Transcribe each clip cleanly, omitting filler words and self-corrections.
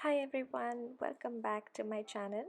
Hi everyone, welcome back to my channel.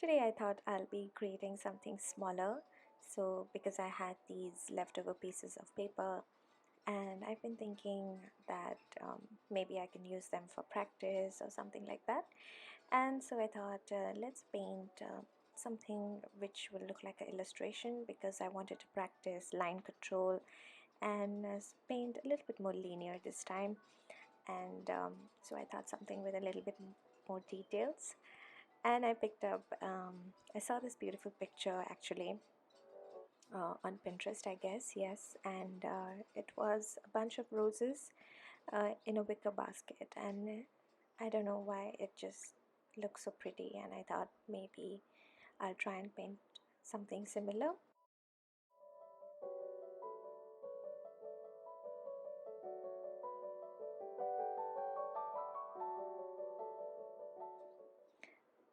Today I thought I'll be creating something smaller. So because I had these leftover pieces of paper and I've been thinking that maybe I can use them for practice or something like that. And so I thought let's paint something which will look like an illustration because I wanted to practice line control and paint a little bit more linear this time. And so I thought something with a little bit more details, and I picked up I saw this beautiful picture actually on Pinterest, I guess. Yes, and it was a bunch of roses in a wicker basket, and I don't know why it just looks so pretty, and I thought maybe I'll try and paint something similar.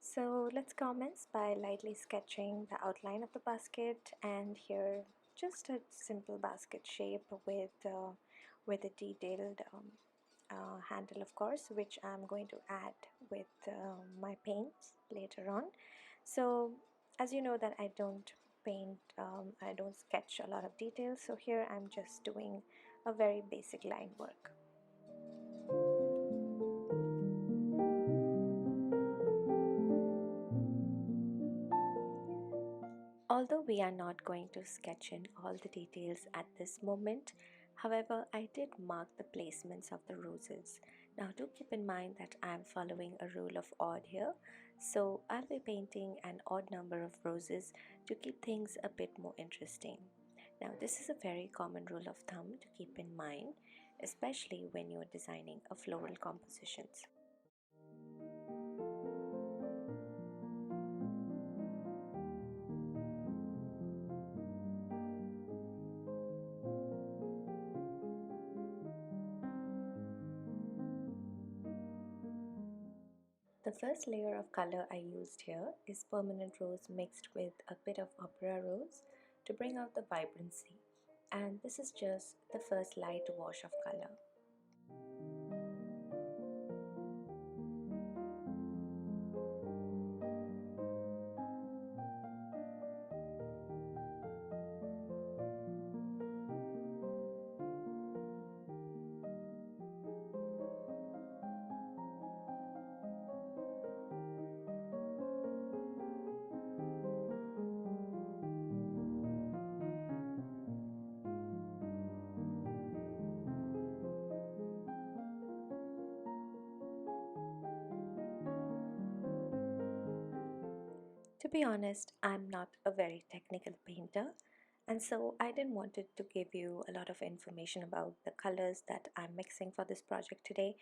So let's commence by lightly sketching the outline of the basket, and here just a simple basket shape with a detailed handle, of course, which I'm going to add with my paints later on. So as you know that I don't paint, I don't sketch a lot of details, so here I'm just doing a very basic line work. Although we are not going to sketch in all the details at this moment, however, I did mark the placements of the roses. Now do keep in mind that I am following a rule of odd here, so I'll be painting an odd number of roses to keep things a bit more interesting. Now this is a very common rule of thumb to keep in mind, especially when you're designing a floral compositions. The first layer of color I used here is permanent rose mixed with a bit of opera rose to bring out the vibrancy, and this is just the first light wash of color. To be honest, I'm not a very technical painter, and so I didn't want to give you a lot of information about the colors that I'm mixing for this project today,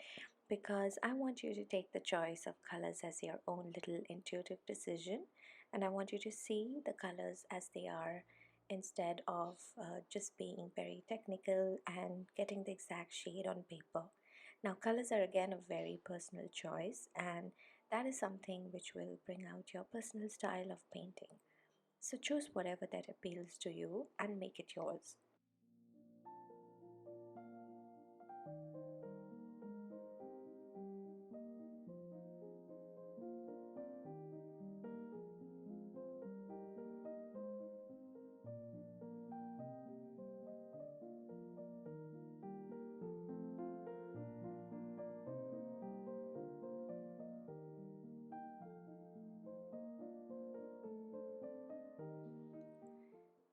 because I want you to take the choice of colors as your own little intuitive decision, and I want you to see the colors as they are instead of just being very technical and getting the exact shade on paper. Now, colors are again a very personal choice, and that is something which will bring out your personal style of painting. So choose whatever that appeals to you and make it yours.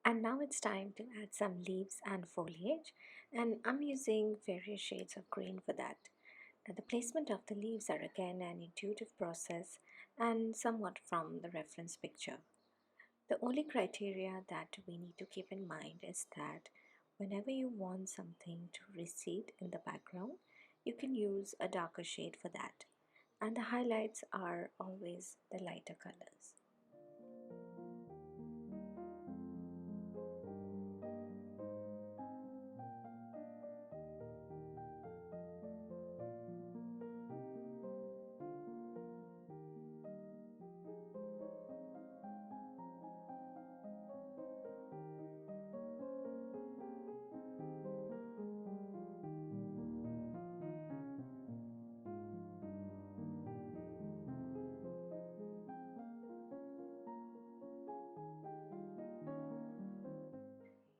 And now it's time to add some leaves and foliage, and I'm using various shades of green for that. Now, the placement of the leaves are again an intuitive process and somewhat from the reference picture. The only criteria that we need to keep in mind is that whenever you want something to recede in the background, you can use a darker shade for that. And the highlights are always the lighter colors.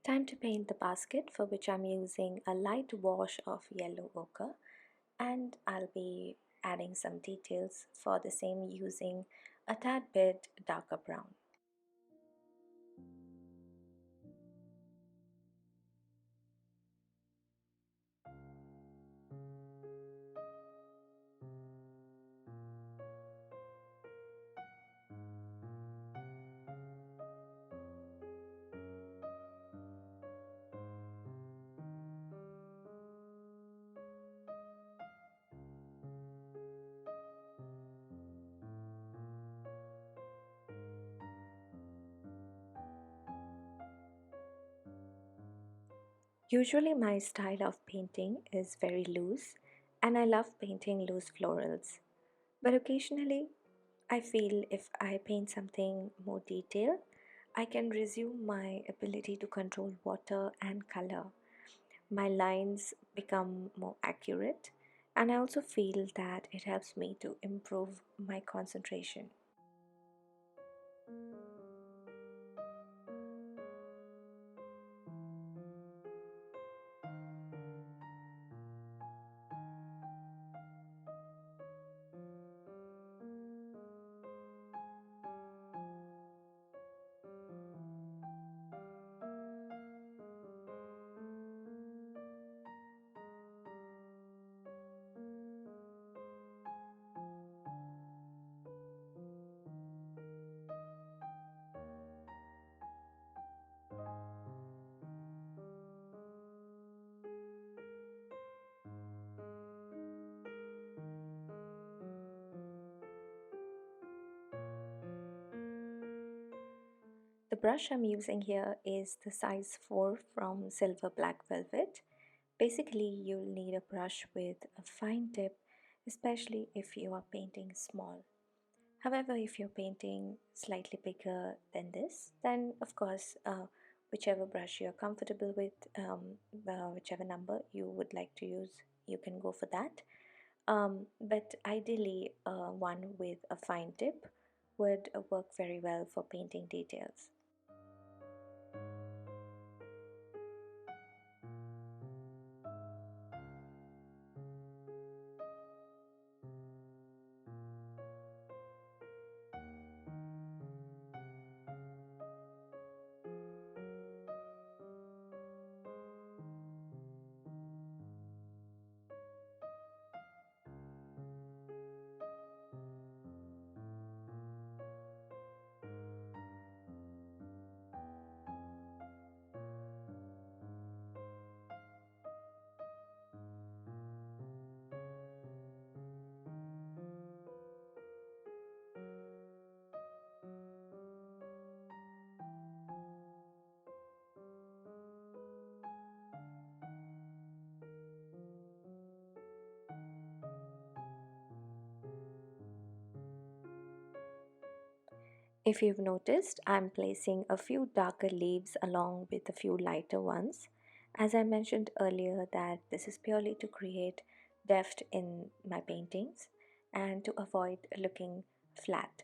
Time to paint the basket, for which I'm using a light wash of yellow ochre, and I'll be adding some details for the same using a tad bit darker brown. Usually my style of painting is very loose, and I love painting loose florals. But occasionally I feel if I paint something more detailed, I can resume my ability to control water and color. My lines become more accurate, and I also feel that it helps me to improve my concentration. The brush I'm using here is the size 4 from Silver Black Velvet. Basically, you'll need a brush with a fine tip, especially if you are painting small. However, if you're painting slightly bigger than this, then of course, whichever brush you're comfortable with, whichever number you would like to use, you can go for that. But ideally, one with a fine tip would work very well for painting details. If you've noticed, I'm placing a few darker leaves along with a few lighter ones. As I mentioned earlier, that this is purely to create depth in my paintings and to avoid looking flat.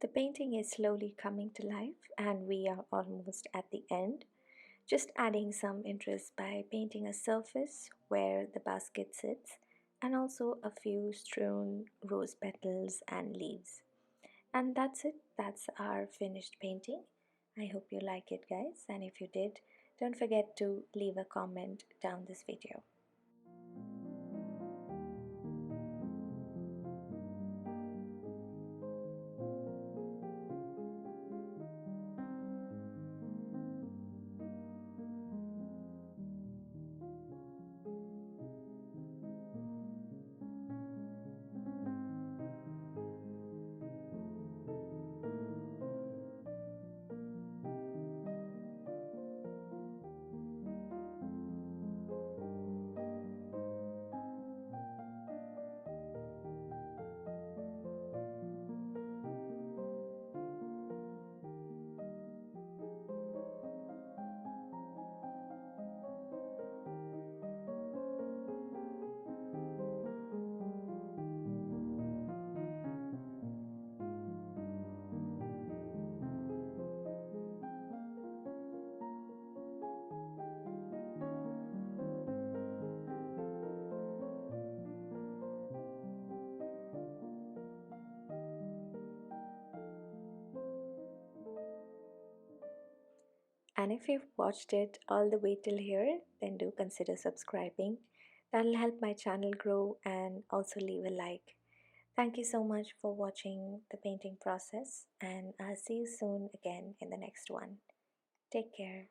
The painting is slowly coming to life, and we are almost at the end. Just adding some interest by painting a surface where the basket sits, and also a few strewn rose petals and leaves. And that's it, that's our finished painting. I hope you like it, guys, and if you did, don't forget to leave a comment down this video. And if you've watched it all the way till here, then do consider subscribing. That'll help my channel grow, and also leave a like. Thank you so much for watching the painting process, and I'll see you soon again in the next one. Take care.